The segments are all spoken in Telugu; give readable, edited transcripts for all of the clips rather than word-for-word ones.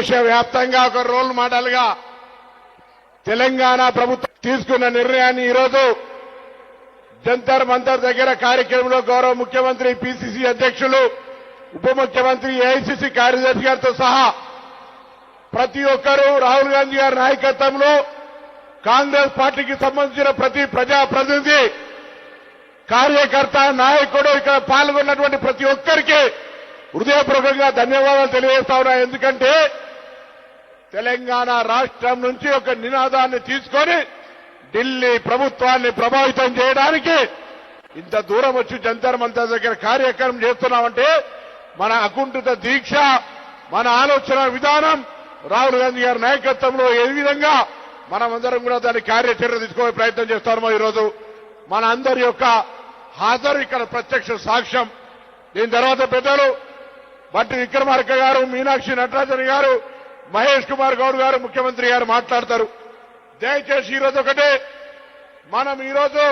దేశవ్యాప్తంగా ఒక రోల్ మోడల్ గా తెలంగాణ ప్రభుత్వం తీసుకున్న నిర్ణయాన్ని ఈరోజు జంతర్ మంతర్ దగ్గర కార్యక్రమంలో గౌరవ ముఖ్యమంత్రి పిసిసి అధ్యక్షులు ఉప ముఖ్యమంత్రి ఏఐసిసి కార్యదర్శి గారితో సహా ప్రతి ఒక్కరూ రాహుల్ గాంధీ గారి నాయకత్వంలో కాంగ్రెస్ పార్టీకి సంబంధించిన ప్రతి ప్రజాప్రతినిధి కార్యకర్త నాయకుడు ఇక్కడ పాల్గొన్నటువంటి ప్రతి ఒక్కరికి హృదయపూర్వకంగా ధన్యవాదాలు తెలియజేస్తా ఉన్నా. ఎందుకంటే తెలంగాణ రాష్ట్రం నుంచి ఒక నినాదాన్ని తీసుకొని ఢిల్లీ ప్రభుత్వాన్ని ప్రభావితం చేయడానికి ఇంత దూరం వచ్చి జంతర్ మంతర్ దగ్గర కార్యక్రమం చేస్తున్నామంటే మన అకుంఠిత దీక్ష, మన ఆలోచన విధానం రాహుల్ గాంధీ గారి నాయకత్వంలో ఏ విధంగా మనమందరం కూడా దాని కార్యాచరణ తీసుకోవే ప్రయత్నం చేస్తామో ఈరోజు మన అందరి యొక్క హాజరు ఇక్కడ ప్రత్యక్ష సాక్ష్యం. దీని తర్వాత పెద్దలు బట్టి విక్రమార్క గారు, మీనాక్షి నటరాజన్ గారు, మహేష్ కుమార్ గౌడ్ గారు, ముఖ్యమంత్రి గారు మాట్లాడతారు. దయచేసి ఈరోజు ఒకటే, మనం ఈరోజు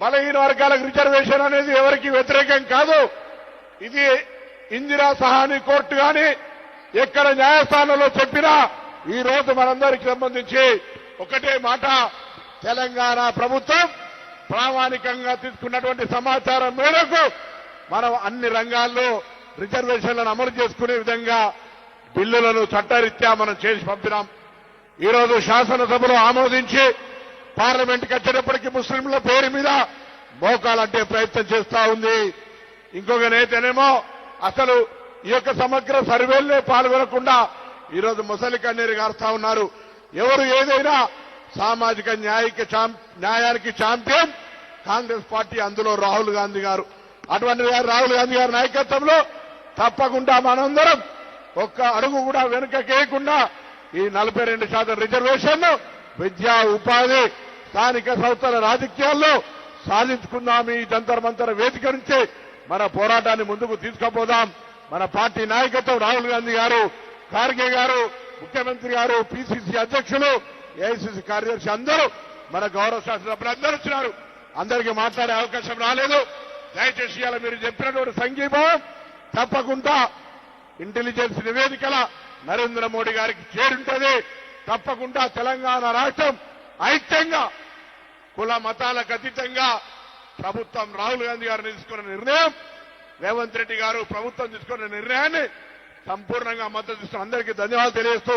బలహీన వర్గాలకు రిజర్వేషన్ అనేది ఎవరికి వ్యతిరేకం కాదు. ఇది ఇందిరా సహాని కోర్టు గాని ఎక్కడ న్యాయస్థానంలో చెప్పినా ఈ రోజు మనందరికి సంబంధించి ఒకటే మాట, తెలంగాణ ప్రభుత్వం ప్రామాణికంగా తీసుకున్నటువంటి సమాచారం మేరకు మనం అన్ని రంగాల్లో రిజర్వేషన్లను అమలు చేసుకునే విధంగా బిల్లులను చట్టరీత్యా మనం చేసి పంపినాం. ఈరోజు శాసనసభలో ఆమోదించి పార్లమెంట్కి వచ్చేటప్పటికీ ముస్లింల పేరు మీద మోకాలంటే ప్రయత్నం చేస్తా ఉంది. ఇంకొక నేతనేమో అసలు ఈ యొక్క సమగ్ర సర్వేలనే పాల్గొనకుండా ఈరోజు ముసలి కన్నీరు గారుస్తా ఉన్నారు. ఎవరు ఏదైనా సామాజిక న్యాయానికి ఛాంపియన్ కాంగ్రెస్ పార్టీ, అందులో రాహుల్ గాంధీ గారు. అటువంటి రాహుల్ గాంధీ గారి నాయకత్వంలో తప్పకుండా మనందరం ఒక్క అడుగు కూడా వెనుకకేయకుండా ఈ 42% రిజర్వేషన్ విద్యా, ఉపాధి, స్థానిక సంస్థల రాజకీయాల్లో సాధించుకుందాం. ఈ జంతర్ మంతర్ వేదిక నుంచి మన పోరాటాన్ని ముందుకు తీసుకుపోదాం. మన పార్టీ నాయకత్వం రాహుల్ గాంధీ గారు, ఖార్గే గారు, ముఖ్యమంత్రి గారు, పిసిసి అధ్యక్షులు, ఏఐసిసి కార్యదర్శి అందరూ మన గౌరవ శాసనసభ్యులు అందరూ వచ్చినారు. అందరికీ మాట్లాడే అవకాశం రాలేదు. దయచేసి ఇవాళ మీరు చెప్పినటువంటి సంఘీభావం తప్పకుండా ఇంటెలిజెన్స్ నివేదికల నరేంద్ర మోడీ గారికి చేరుంటది. తప్పకుండా తెలంగాణ రాష్ట్రం ఐక్యంగా కుల మతాలకు అతీతంగా ప్రభుత్వం రాహుల్ గాంధీ గారు తీసుకున్న నిర్ణయం, రేవంత్ రెడ్డి గారు ప్రభుత్వం తీసుకున్న నిర్ణయాన్ని సంపూర్ణంగా మద్దతు ఇస్తూ అందరికీ ధన్యవాదాలు తెలియజేస్తూ